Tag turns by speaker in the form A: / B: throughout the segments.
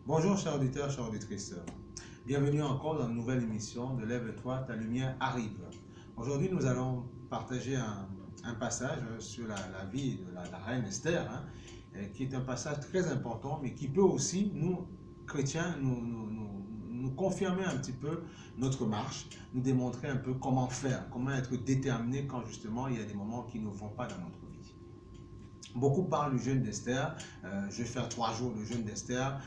A: Bonjour chers auditeurs, chers auditrices. Bienvenue encore dans une nouvelle émission de Lève-toi, ta lumière arrive. Aujourd'hui, nous allons partager un passage sur la vie de la reine Esther, qui est un passage très important, mais qui peut aussi, nous, chrétiens, nous confirmer un petit peu notre marche, nous démontrer un peu comment faire, comment être déterminé quand justement il y a des moments qui ne vont pas dans notre vie. Beaucoup parlent du jeûne d'Esther. Je vais faire 3 jours de jeûne d'Esther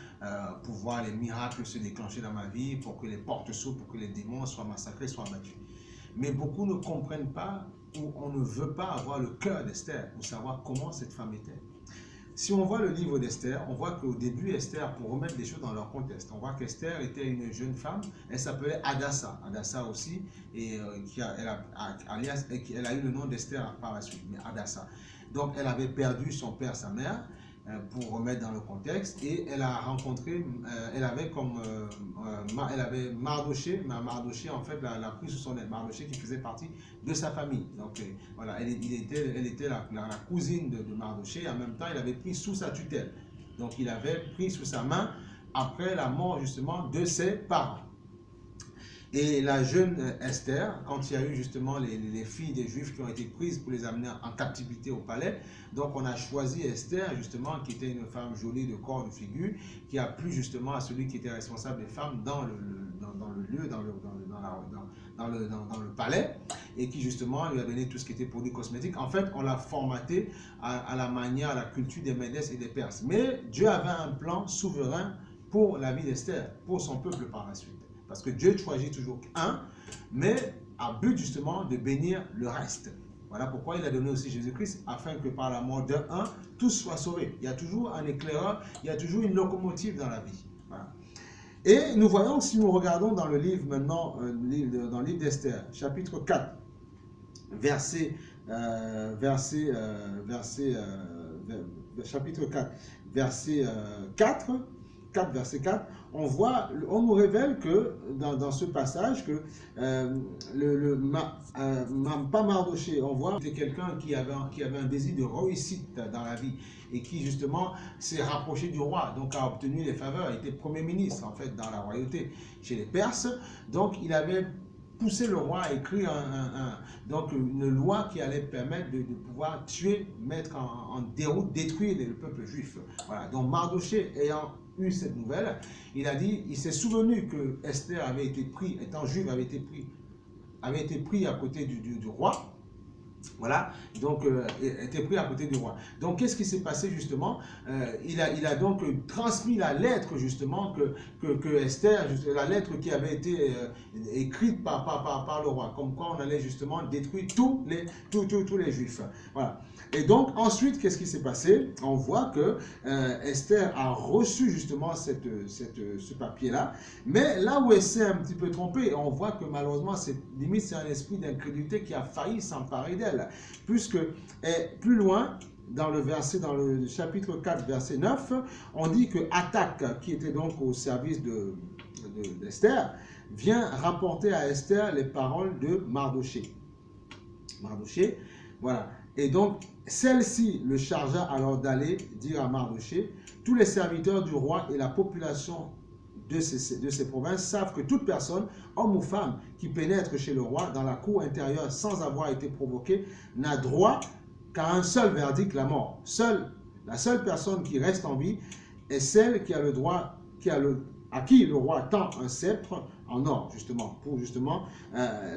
A: pour voir les miracles se déclencher dans ma vie, pour que les portes s'ouvrent, pour que les démons soient massacrés, soient battus. Mais beaucoup ne comprennent pas ou on ne veut pas avoir le cœur d'Esther pour savoir comment cette femme était. Si on voit le livre d'Esther, on voit qu'au début, Esther, pour remettre les choses dans leur contexte, on voit qu'Esther était une jeune femme, elle s'appelait Hadassa, Hadassa aussi, et elle a eu le nom d'Esther par la suite, mais Hadassa. Donc elle avait perdu son père, sa mère, pour remettre dans le contexte, et elle a rencontré, elle avait Mardoché, mais Mardoché en fait l'a pris sous son aile, Mardoché qui faisait partie de sa famille. Donc voilà, elle était la cousine de Mardoché, et en même temps il avait pris sous sa tutelle. Donc il avait pris sous sa main après la mort justement de ses parents. Et la jeune Esther, quand il y a eu justement les filles des Juifs qui ont été prises pour les amener en captivité au palais, donc on a choisi Esther justement, qui était une femme jolie de corps, de figure, qui a plu justement à celui qui était responsable des femmes dans le lieu, dans le palais, et qui justement lui a donné tout ce qui était produit cosmétique. En fait, on l'a formaté à la manière, à la culture des Médès et des Perses. Mais Dieu avait un plan souverain pour la vie d'Esther, pour son peuple par la suite. Parce que Dieu choisit toujours un, mais à but justement de bénir le reste. Voilà pourquoi il a donné aussi Jésus-Christ, afin que par la mort d'un, tous soient sauvés. Il y a toujours un éclaireur, il y a toujours une locomotive dans la vie. Voilà. Et nous voyons, si nous regardons dans le livre maintenant, dans le livre d'Esther, chapitre 4, chapitre 4, verset 4, verset 4, on nous révèle que dans ce passage que pas Mardoché, on voit que c'était quelqu'un qui avait un désir de réussite dans la vie et qui justement s'est rapproché du roi, donc a obtenu les faveurs, il était premier ministre en fait dans la royauté chez les Perses, donc il avait poussé le roi à écrire donc une loi qui allait permettre de pouvoir tuer, mettre en déroute, détruire le peuple juif. Voilà. Donc Mardoché ayant eu cette nouvelle, il s'est souvenu que Esther avait été pris, étant juive, avait été pris à côté du roi. Voilà, donc était pris à côté du roi. Donc qu'est-ce qui s'est passé justement? Il a donc transmis la lettre justement que Esther, la lettre qui avait été écrite par le roi, comme quoi on allait justement détruire tous les juifs. Voilà. Et donc ensuite, qu'est-ce qui s'est passé? On voit que Esther a reçu justement ce papier-là, mais là où elle s'est un petit peu trompée, on voit que malheureusement, limite c'est un esprit d'incrédulité qui a failli s'emparer d'elle, puisque plus loin, dans le chapitre 4, verset 9, on dit que Attaque, qui était donc au service d'Esther, vient rapporter à Esther les paroles de Mardoché. Mardoché, voilà. Et donc, celle-ci le chargea alors d'aller dire à Mardoché: tous les serviteurs du roi et la population de ces provinces savent que toute personne, homme ou femme, qui pénètre chez le roi dans la cour intérieure sans avoir été provoquée, n'a droit qu'à un seul verdict, la mort. La seule personne qui reste en vie est celle qui a le droit, à qui le roi tend un sceptre en or, justement, pour justement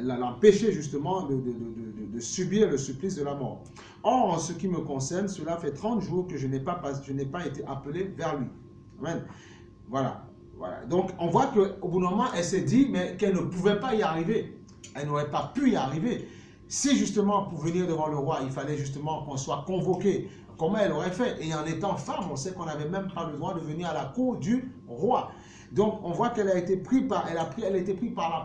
A: l'empêcher justement de subir le supplice de la mort. Or, en ce qui me concerne, cela fait 30 jours que je n'ai pas été appelé vers lui. Amen. Voilà. Voilà. Donc, on voit qu'au bout d'un moment, elle s'est dit mais qu'elle ne pouvait pas y arriver. Elle n'aurait pas pu y arriver. Si justement, pour venir devant le roi, il fallait justement qu'on soit convoqué, comment elle aurait fait? Et en étant femme, on sait qu'on n'avait même pas le droit de venir à la cour du roi. Donc, on voit qu'elle a été prise par la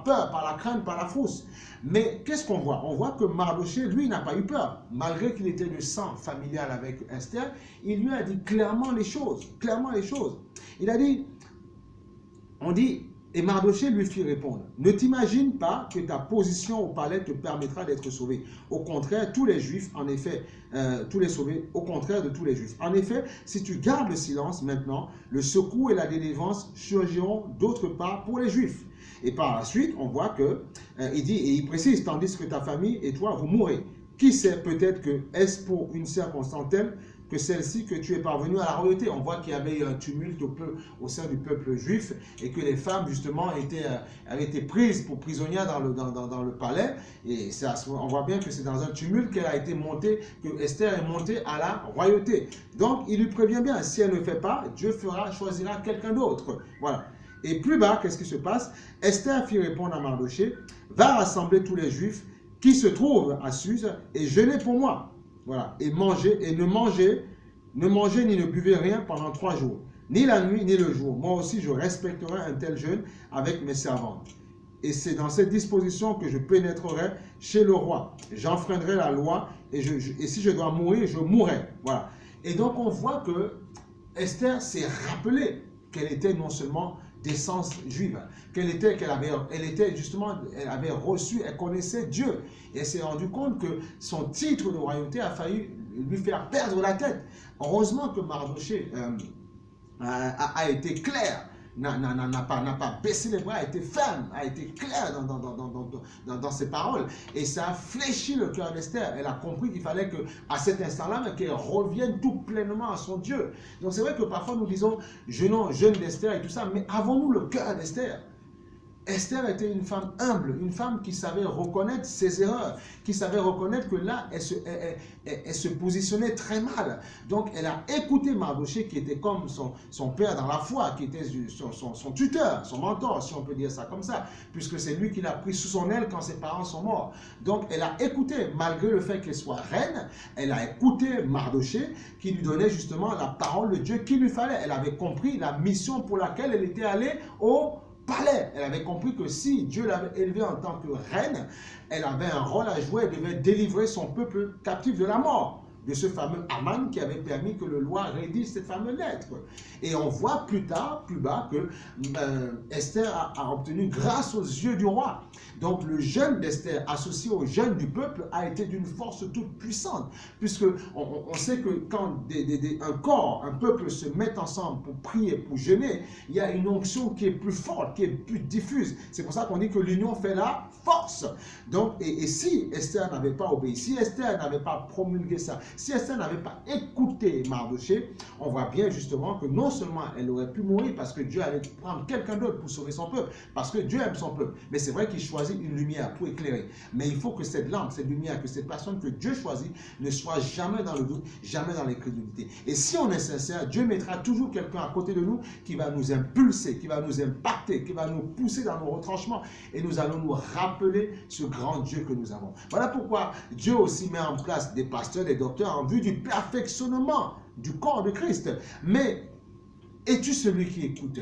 A: peur, par la crainte, par la frousse. Mais qu'est-ce qu'on voit? On voit que Mardoché, lui, n'a pas eu peur. Malgré qu'il était de sang familial avec Esther, il lui a dit clairement les choses. Clairement les choses. Il a dit, on dit, Et Mardochée lui fit répondre, ne t'imagine pas que ta position au palais te permettra d'être sauvé. Au contraire, tous les Juifs, en effet, tous les sauvés, au contraire de tous les Juifs. En effet, si tu gardes le silence maintenant, le secours et la délivrance surgiront d'autre part pour les Juifs. Et par la suite, on voit que il dit, et il précise, tandis que ta famille et toi, vous mourrez. Qui sait, peut-être que est-ce pour une circonstance telle que celle-ci que tu es parvenu à la royauté. On voit qu'il y avait eu un tumulte au sein du peuple juif et que les femmes, justement, avaient été prises pour prisonnières dans le palais. Et on voit bien que c'est dans un tumulte qu'elle a été montée, que Esther est montée à la royauté. Donc, il lui prévient bien, si elle ne le fait pas, Dieu choisira quelqu'un d'autre. Voilà. Et plus bas, qu'est-ce qui se passe? Esther fit répondre à Mardochée, va rassembler tous les Juifs qui se trouvent à Suse et jeûnez pour moi. Voilà. Et mangez, et ne mangez ni ne buvez rien pendant 3 jours, ni la nuit ni le jour. Moi aussi, je respecterai un tel jeûne avec mes servantes. Et c'est dans cette disposition que je pénétrerai chez le roi. J'enfreindrai la loi et si je dois mourir, je mourrai. Voilà. Et donc, on voit que Esther s'est rappelée qu'elle était non seulement d'essence juive, elle avait reçu, elle connaissait Dieu. Et elle s'est rendue compte que son titre de royauté a failli lui faire perdre la tête. Heureusement que Mardochée a été clair, n'a pas baissé les bras, a été ferme, a été clair dans ses paroles. Et ça a fléchi le cœur d'Esther. Elle a compris qu'il fallait qu'à cet instant-là, qu'elle revienne tout pleinement à son Dieu. Donc c'est vrai que parfois nous disons, jeûne d'Esther et tout ça, mais avons-nous le cœur d'Esther? Esther était une femme humble, une femme qui savait reconnaître ses erreurs, qui savait reconnaître que là, elle se positionnait très mal. Donc, elle a écouté Mardochée, qui était comme son père dans la foi, qui était son tuteur, son mentor, si on peut dire ça comme ça, puisque c'est lui qui l'a pris sous son aile quand ses parents sont morts. Donc, elle a écouté, malgré le fait qu'elle soit reine, elle a écouté Mardochée, qui lui donnait justement la parole de Dieu qu'il lui fallait. Elle avait compris la mission pour laquelle elle était allée au palais. Elle avait compris que si Dieu l'avait élevée en tant que reine, elle avait un rôle à jouer, elle devait délivrer son peuple captif de la mort, de ce fameux Aman qui avait permis que le roi rédige cette fameuse lettre. Et on voit plus tard, plus bas, que Esther a obtenu grâce aux yeux du roi. Donc le jeûne d'Esther associé au jeûne du peuple a été d'une force toute puissante, puisque on sait que quand un peuple se met ensemble pour prier, pour jeûner, il y a une onction qui est plus forte, qui est plus diffuse. C'est pour ça qu'on dit que l'union fait la force. Donc, et si Esther n'avait pas obéi, si Esther n'avait pas promulgué ça, si Esther n'avait pas écouté Mardochée, on voit bien justement que non seulement elle aurait pu mourir parce que Dieu allait prendre quelqu'un d'autre pour sauver son peuple, parce que Dieu aime son peuple. Mais c'est vrai qu'il choisit une lumière pour éclairer. Mais il faut que cette lampe, cette lumière, que cette personne que Dieu choisit ne soit jamais dans le doute, jamais dans l'incrédulité. Et si on est sincère, Dieu mettra toujours quelqu'un à côté de nous qui va nous impulser, qui va nous impacter, qui va nous pousser dans nos retranchements et nous allons nous rappeler ce grand Dieu que nous avons. Voilà pourquoi Dieu aussi met en place des pasteurs, des docteurs en vue du perfectionnement du corps de Christ. Mais es-tu celui qui écoute?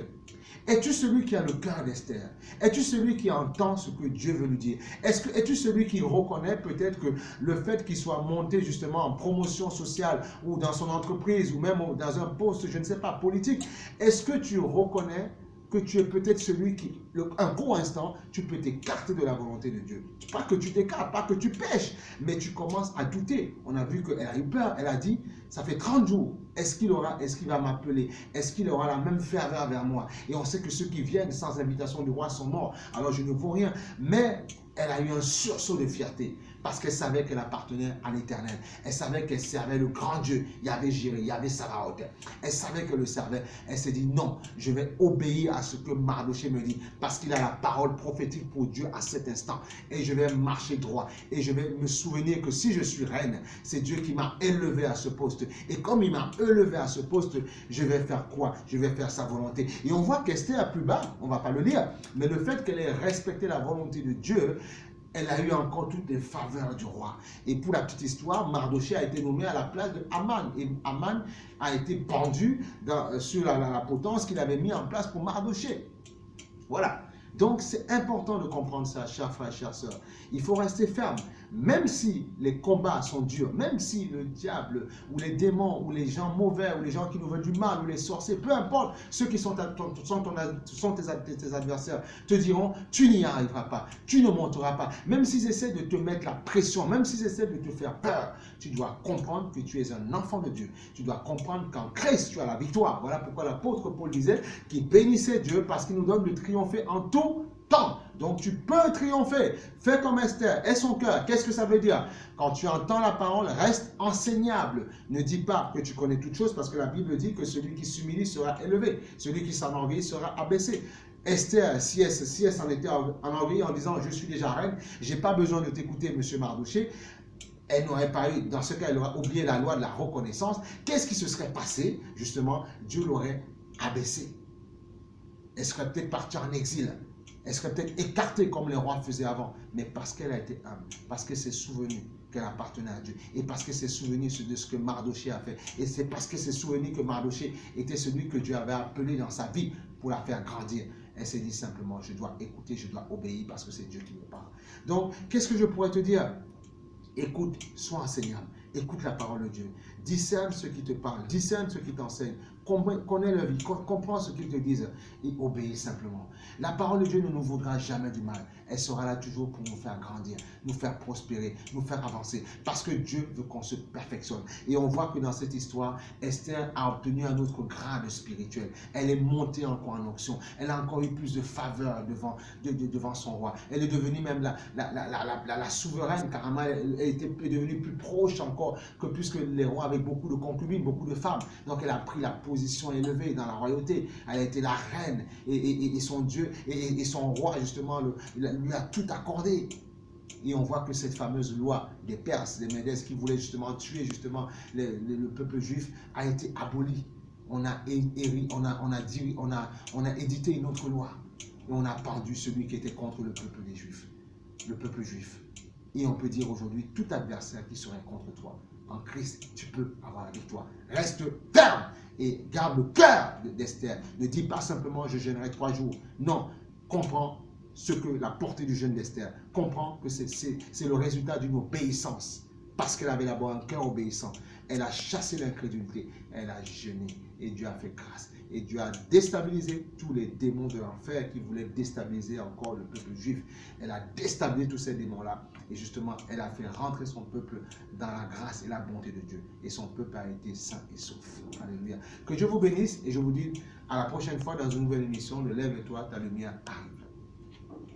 A: Es-tu celui qui a le cœur d'Esther? Es-tu celui qui entend ce que Dieu veut lui dire? Es-tu celui qui reconnaît peut-être que le fait qu'il soit monté justement en promotion sociale ou dans son entreprise ou même dans un poste, je ne sais pas, politique, est-ce que tu reconnais que tu es peut-être celui qui, un court instant, tu peux t'écarter de la volonté de Dieu. Pas que tu t'écartes, pas que tu pêches, mais tu commences à douter. On a vu qu'elle a eu peur, elle a dit, ça fait 30 jours, est-ce qu'il va m'appeler? Est-ce qu'il aura la même ferveur vers moi? Et on sait que ceux qui viennent sans invitation du roi sont morts, alors je ne vaux rien. Mais elle a eu un sursaut de fierté parce qu'elle savait qu'elle appartenait à l'Éternel. Elle savait qu'elle servait le grand Dieu. Il y avait Jireh, il y avait Sabaoth. Elle savait qu'elle le servait. Elle s'est dit non, je vais obéir à ce que Mardochée me dit parce qu'il a la parole prophétique pour Dieu à cet instant. Et je vais marcher droit. Et je vais me souvenir que si je suis reine, c'est Dieu qui m'a élevé à ce poste. Et comme il m'a élevé à ce poste, je vais faire quoi? Je vais faire sa volonté. Et on voit qu'Esther plus bas, on ne va pas le lire, mais le fait qu'elle ait respecté la volonté de Dieu, elle a eu encore toutes les faveurs du roi. Et pour la petite histoire, Mardochée a été nommé à la place de Aman. Et Aman a été pendu sur la potence qu'il avait mis en place pour Mardochée. Voilà. Donc c'est important de comprendre ça, chers frères, chères sœurs. Il faut rester ferme. même si les combats sont durs, même si le diable ou les démons ou les gens mauvais ou les gens qui nous veulent du mal ou les sorciers, peu importe, ceux qui sont tes adversaires te diront, tu n'y arriveras pas, tu ne monteras pas. Même s'ils essaient de te mettre la pression, même s'ils essaient de te faire peur, tu dois comprendre que tu es un enfant de Dieu. Tu dois comprendre qu'en Christ, tu as la victoire. Voilà pourquoi l'apôtre Paul disait qu'il bénissait Dieu parce qu'il nous donne de triompher en tout temps. Donc tu peux triompher. Fais comme Esther. Aie son cœur. Qu'est-ce que ça veut dire? Quand tu entends la parole, reste enseignable. Ne dis pas que tu connais toutes choses parce que la Bible dit que celui qui s'humilie sera élevé. Celui qui s'enorgueillit sera abaissé. Esther, si elle s'en était enorgueillie en disant « Je suis déjà reine, je n'ai pas besoin de t'écouter, monsieur Mardoché », elle n'aurait pas eu, dans ce cas, elle aurait oublié la loi de la reconnaissance. Qu'est-ce qui se serait passé? Justement, Dieu l'aurait abaissée. Elle serait peut-être partie en exil. Elle serait peut-être écartée comme les rois faisaient avant. Mais parce qu'elle a été humble, parce qu'elle s'est souvenue qu'elle appartenait à Dieu. Et parce qu'elle s'est souvenue de ce que Mardoché a fait. Et c'est parce qu'elle s'est souvenue que Mardoché était celui que Dieu avait appelé dans sa vie pour la faire grandir. Elle s'est dit simplement, je dois écouter, je dois obéir parce que c'est Dieu qui me parle. Donc, qu'est-ce que je pourrais te dire? Écoute, sois enseignable, écoute la parole de Dieu, discerne ce qui te parle, discerne ce qui t'enseigne, connais leur vie, comprends ce qu'ils te disent et obéis simplement. La parole de Dieu ne nous voudra jamais du mal, elle sera là toujours pour nous faire grandir, nous faire prospérer, nous faire avancer, parce que Dieu veut qu'on se perfectionne. Et on voit que dans cette histoire, Esther a obtenu un autre grade spirituel, elle est montée encore en onction, elle a encore eu plus de faveur devant son roi, elle est devenue même la souveraine, carrément, elle est devenue plus proche encore que puisque les rois avaient beaucoup de concubines, beaucoup de femmes. Donc elle a pris la position élevée dans la royauté. Elle a été la reine et son Dieu et son roi justement lui a tout accordé. Et on voit que cette fameuse loi des Perses, des Médès qui voulaient justement tuer justement le peuple juif a été abolie. On a édité une autre loi et on a pendu celui qui était contre le peuple des Juifs, le peuple juif. Et on peut dire aujourd'hui, tout adversaire qui serait contre toi, en Christ, tu peux avoir la victoire. Reste ferme et garde le cœur d'Esther. Ne dis pas simplement, je jeûnerai 3 jours. Non, comprends ce que la portée du jeûne d'Esther. Comprends que c'est le résultat d'une obéissance. Parce qu'elle avait d'abord un cœur obéissant. Elle a chassé l'incrédulité. Elle a jeûné. Et Dieu a fait grâce. Et Dieu a déstabilisé tous les démons de l'enfer qui voulaient déstabiliser encore le peuple juif. Elle a déstabilisé tous ces démons-là. Et justement, elle a fait rentrer son peuple dans la grâce et la bonté de Dieu. Et son peuple a été saint et sauf. Alléluia. Que Dieu vous bénisse et je vous dis à la prochaine fois dans une nouvelle émission de Lève-toi, ta lumière arrive.